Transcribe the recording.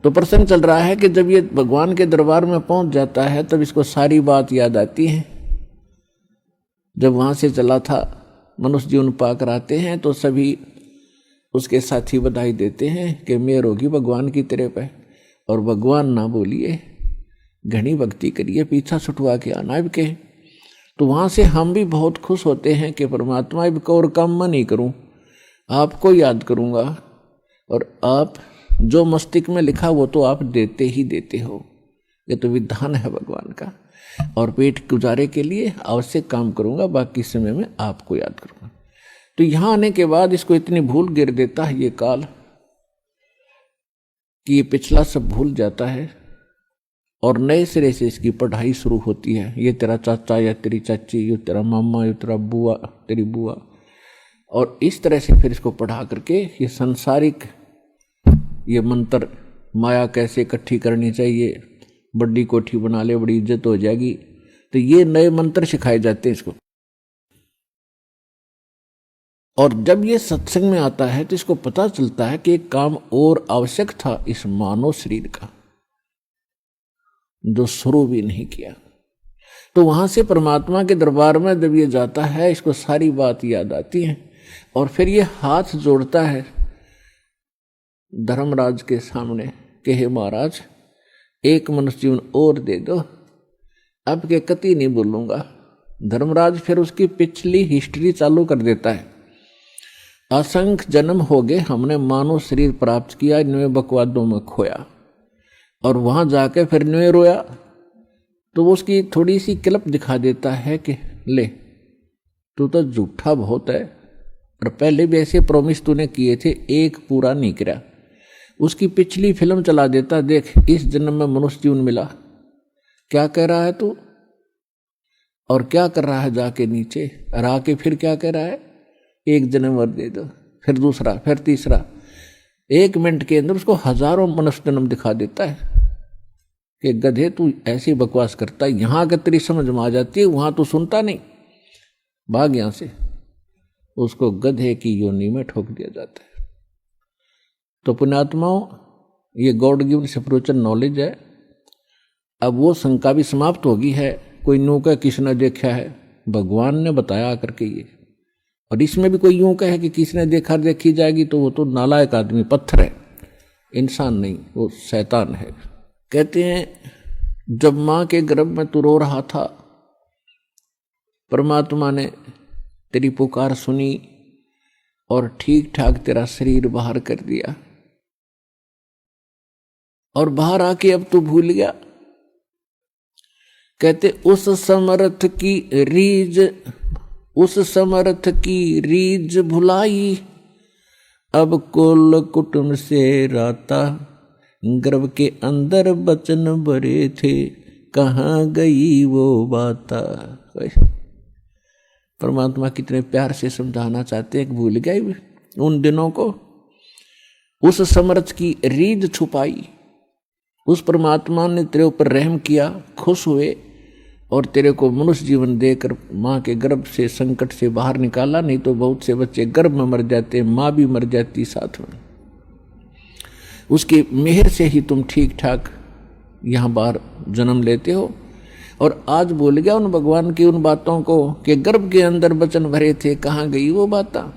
तो प्रसंग चल रहा है कि जब ये भगवान के दरबार में पहुंच जाता है तब इसको सारी बात याद आती है। जब वहां से चला था, मनुष्य जीवन पाकर आते हैं तो सभी उसके साथी बधाई देते हैं कि मेहर होगी भगवान की तेरे पे, और भगवान ना बोलिए, घनी भक्ति करिए, पीछा छुटवा के आना अब के। तो वहां से हम भी बहुत खुश होते हैं कि परमात्मा अब को और काम मैं नहीं करूं, आपको याद करूंगा, और आप जो मस्तिष्क में लिखा वो तो आप देते ही देते हो। ये तो विधान है भगवान का, और पेट गुजारे के लिए आवश्यक काम करूंगा, बाकी समय में आपको याद करूंगा। तो यहां आने के बाद इसको इतनी भूल गिर देता है ये काल कि ये पिछला सब भूल जाता है, और नए सिरे से इसकी पढ़ाई शुरू होती है। ये तेरा चाचा या तेरी चाची, ये तेरा मामा, ये तेरा बुआ, तेरी बुआ, और इस तरह से फिर इसको पढ़ा करके ये संसारिक ये मंत्र, माया कैसे इकट्ठी करनी चाहिए, बड़ी कोठी बना ले बड़ी इज्जत हो जाएगी, तो ये नए मंत्र सिखाए जाते हैं इसको। और जब ये सत्संग में आता है तो इसको पता चलता है कि एक काम और आवश्यक था इस मानव शरीर का, जो शुरू भी नहीं किया। तो वहां से परमात्मा के दरबार में जब ये जाता है, इसको सारी बात याद आती है, और फिर ये हाथ जोड़ता है धर्मराज के सामने कि हे महाराज, एक मनुष्य जीवन और दे दो, अब के कति नहीं बोलूंगा। धर्मराज फिर उसकी पिछली हिस्ट्री चालू कर देता है। असंख्य जन्म हो गए, हमने मानव शरीर प्राप्त किया, इनमें बकवादों में खोया, और वहां जाके फिर इनमें रोया। तो वो उसकी थोड़ी सी क्लिप दिखा देता है कि ले, तू तो झूठा बहुत है, और पहले भी ऐसे प्रॉमिस तूने किए थे, एक पूरा नहीं किया। उसकी पिछली फिल्म चला देता, देख इस जन्म में मनुष्य जीवन मिला, क्या कह रहा है तू, और क्या कर रहा है जाके नीचे, और आके फिर क्या कह रहा है, एक जन्म और दे दो, फिर दूसरा, फिर तीसरा। 1 मिनट के अंदर उसको हजारों मनुष्य जन्म दिखा देता है कि गधे तू ऐसी बकवास करता है, यहां अगर तेरी समझ में आ जाती है, वहां तो सुनता नहीं, भाग यहां से। उसको गधे की योनि में ठोक दिया जाता है। तो पुण्यात्माओं, ये गॉड गिवन स्पिरिचुअल नॉलेज है। अब वो शंका भी समाप्त होगी है, कोई यूं का किसने देखा है, भगवान ने बताया करके ये। और इसमें भी कोई यूं कहे कि किसने देखा देखी जाएगी, तो वो तो नालायक आदमी, पत्थर है, इंसान नहीं, वो शैतान है। कहते हैं जब मां के गर्भ में तू रो रहा था, परमात्मा ने तेरी पुकार सुनी और ठीक ठाक तेरा शरीर बाहर कर दिया, और बाहर आके अब तू भूल गया। कहते उस समर्थ की रीज भुलाई, अब कुल कुटुंब से राता, गर्भ के अंदर बचन भरे थे, कहाँ गई वो बाता। परमात्मा कितने प्यार से समझाना चाहते हैं कि भूल गए उन दिनों को। उस समर्थ की रीझ छुपाई, उस परमात्मा ने तेरे ऊपर रहम किया, खुश हुए, और तेरे को मनुष्य जीवन देकर माँ के गर्भ से संकट से बाहर निकाला। नहीं तो बहुत से बच्चे गर्भ में मर जाते, माँ भी मर जाती साथ में। उसकी मेहर से ही तुम ठीक ठाक यहाँ बाहर जन्म लेते हो। और आज भूल गया उन भगवान की उन बातों को कि गर्भ के अंदर बचन भरे थे, कहाँ गई वो बातें।